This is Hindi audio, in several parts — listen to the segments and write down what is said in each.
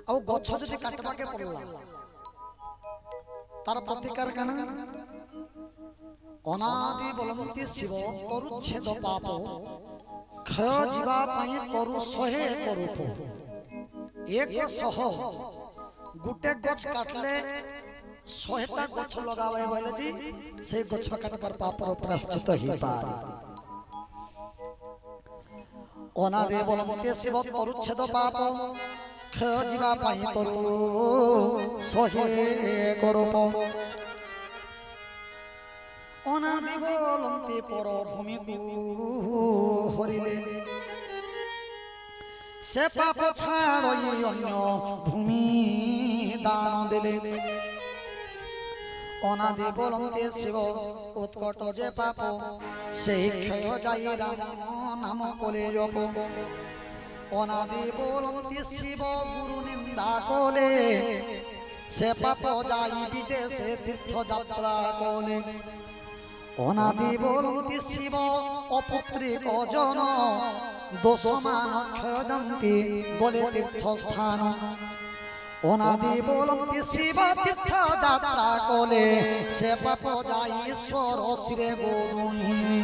ଆଉ ଗଛ ଯଦି କାଟବାକେ ପଡିଲା तार प्रतिकार कना अनादि बलंती शिव तरुच्छेद पाप क्षय जीवा पाई तरु सहे करूप एक सह गुटे गछ काटले सहेटा गछ लगावे बोले जी से गछ काटबार पापर प्रायश्चित ही पार अनादि बलंती शिव तरुच्छेद पाप क्षय जीवा पाई तरु सहे करूप अनादि बलंती पर भूमि को हरिले से पाप छाड़ई अन्य भूमि दान देले अनादि बलंती शिव उत्कट जे पाप से क्षय जाई राम नाम कोले जप अनादि बलंती शिव गुरु निंदा कोले से पाप जाई विदेशे तीर्थ यात्रा कोले अनादि बलंती शिव अपुत्रिक जन दोषमान क्षय जंती बोले तीर्थ स्थान अनादि बलंती शिव तीर्थ यात्रा कोले से पाप जाई ईश्वर शिरे गुरुहीनी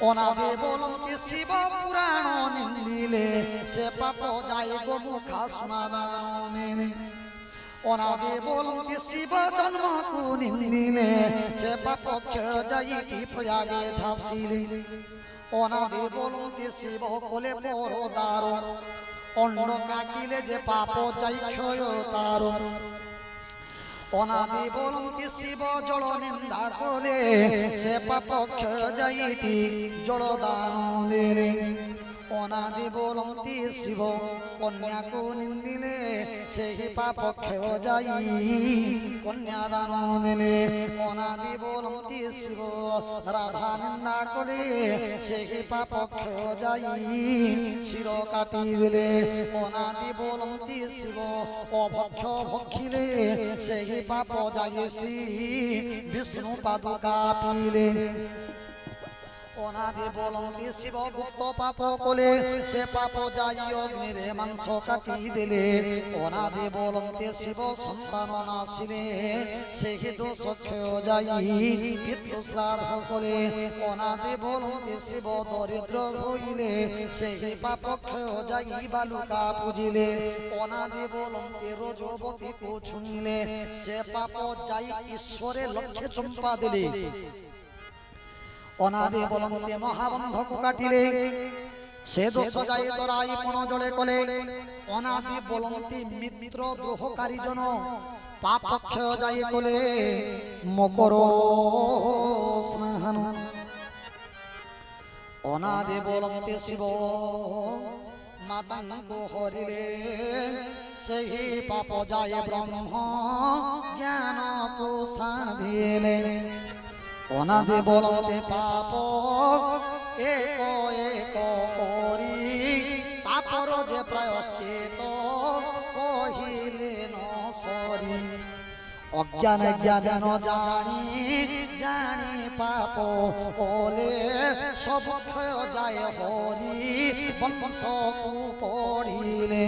अनादि बलंती शिव पुराण निंदिले से पाप जाई गोमुखा सुनादान अनादि बलंती शिव जन्म को निंदिले से पाप क्षय जाई प्रयागे झांसिले अनादि बलंती शिव कोले पर दारो अंड काटिले जे पाप जाई क्षय तारो अनादि बलंती शिव जल निंदा कोले से पाप क्षय जाई जल दान देले अनादि बलंती शिव कन्या को निंदिले से ही पाप क्षय जाई कन्या दान देले अनादि बलंती शिव राधा निंदा कोले से ही पाप क्षय जाई शिर काटी देले अनादि बलंती शिव अभक्ष भक्षिले से ही पाप जाई श्री विष्णु पादुका पीले अनादि बलंती शिव गुप्त पाप कोले से पाप जाई अग्नि रे मांस काटी देले अनादि बलंती शिव संतान नाशिले से ही दोष क्षय जाई पितृ श्राद्ध कोले अनादि बलंती शिव दरिद्र होइले से ही पाप क्षय जाई बालुका पूजिले अनादि बलंती रजोबती को छुनिले से पाप जाई ईश्वरे लक्ष्य चंपा देले अनादि बलंती महाबंध को काटिले से दोष जाई तराई पण जड़े कले अनादि बलंती मित्र द्रोहकारी जन पाप क्षय जाई कले मकर स्नान अनादि बलंती शिव मातंग को हरिले से ही पाप जाए ब्रह्म ज्ञान को साधिले अनादि बलंती पाप एक एक करी पापर जे प्रायश्चित कहिले न सरी अज्ञान ज्ञान न जानी जानी पाप कले सब क्षय जाए हरि वंश को पढ़िले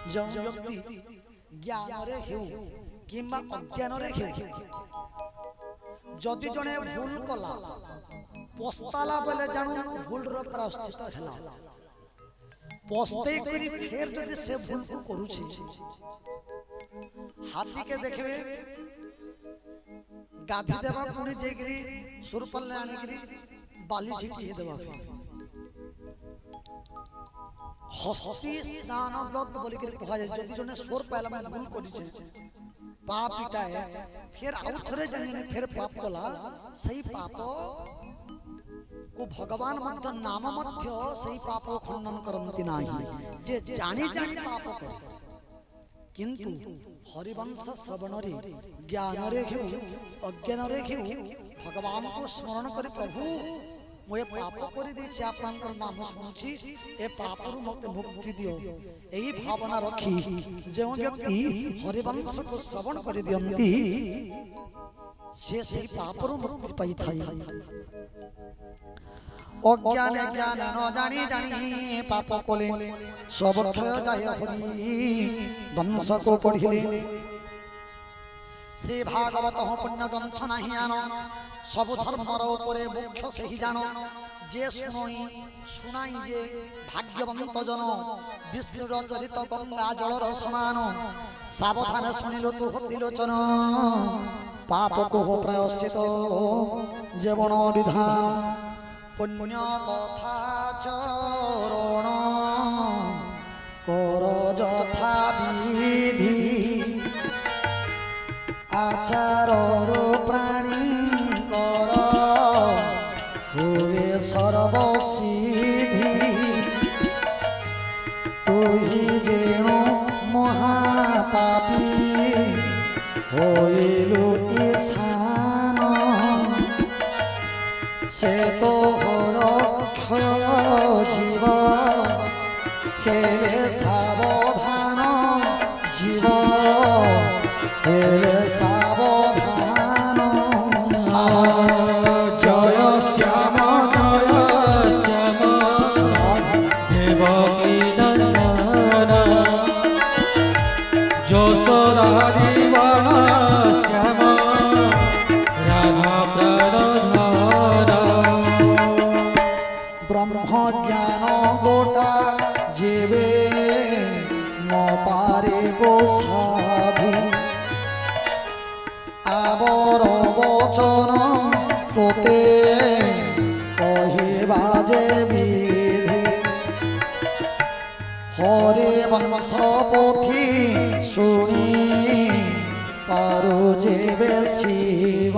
जो व्यक्ति ज्ञान रे हेउ किंबा अज्ञान रे हेउ जदि जने भूल कला पस्ताला बेले जानू भूल रो प्रायश्चित हला पस्ते करी फेर जदि से भूल को करूछि हाथी के देखबे गाधी देबा पुनी जेगिरी सुरपल्ले आनी गिरी बाली छिटी देबा हस्ती स्नान ब्लद बोली के कहा जाय जदि जने सोर पाला में भूल करी छे पाप पिटा है फिर आउथरे जने फिर पाप कला सही पाप को भगवान मध्य नाम मध्य सही पाप खंडन करंती नाही जे जानी जानी पाप करे किंतु हरिवंश श्रवण रे ज्ञान रे घेउ अज्ञान रे घेउ भगवान को स्मरण करे प्रभु मोए पाप करि देछि आपनकर नाम सुनुछि ए पापरु मते मुक्ति दियो एही भावना रखी जे व्यक्ति हरिवंश को श्रवण करि दियंती से पापरु मुक्ति पाई थाई অজ্ঞানে জ্ঞানে ন জানি জানি পাপ কলে সব ক্ষয় যায় হরি বংশকো পড়িলে শ্রী ভাগবত পুণ্য গ্রন্থ নাহি আন সব ধর্মর উপরে মুখ্য সেই জান যে শুনাই যে ভাগ্যবন্ত জন বিষ্ণুর চরিত গঙ্গা জলর সমান সাবধানে শুনিল তু হতিলোচন পাপ কোহ প্রায়শ্চিত জীবন বিধান পুণ্য কথা চরণ কর যথা বিধি আচারর প্রাণী কর হুয়ে সর্বসিদ্ধি তুই যেন মহাপাপী হইলু ঈশান সে তো হরক্ষ জীব খেলে সাবধান জীব হেলে সাবধান জয় শ্যাম দেবকী নন্দন যশোদা জীবন শ্যাম রাধা প্রাণধর ব্রহ্ম জ্ঞান গোটা জীবে ন পারে সাধু আবর বচন তোতে কহিবা যে বিধি হরে বংশ পথি শুনি পারু যেবে শিব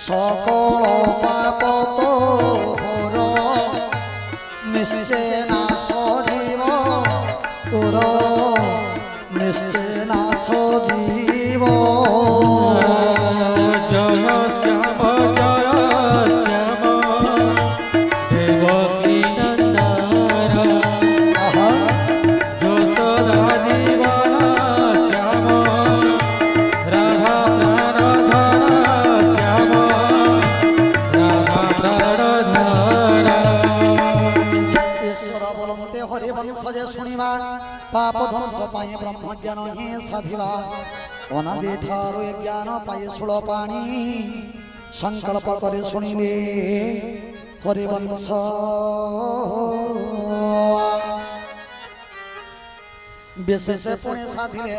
সকল পাপ তো হর নিশ্চয় নাশ জীব তোর নিশ্চয় নাশ জীব জয় শ্যাম দেবকী নন্দন যশোদা জীবন শ্যাম রাধা প্রাণধর শ্যাম রাধা প্রাণধর ঈশ্বর বলন্তে হরি বংশ যে শুনিবা পাপ ধ্বংস পাই ব্রহ্ম জ্ঞান হি সাধিবা অনাদি ঠারু জ্ঞান পাই ষোল পাণি সংকল্প করে শুনিলে হরি বংশ বিশেষ পুণে সাধিলে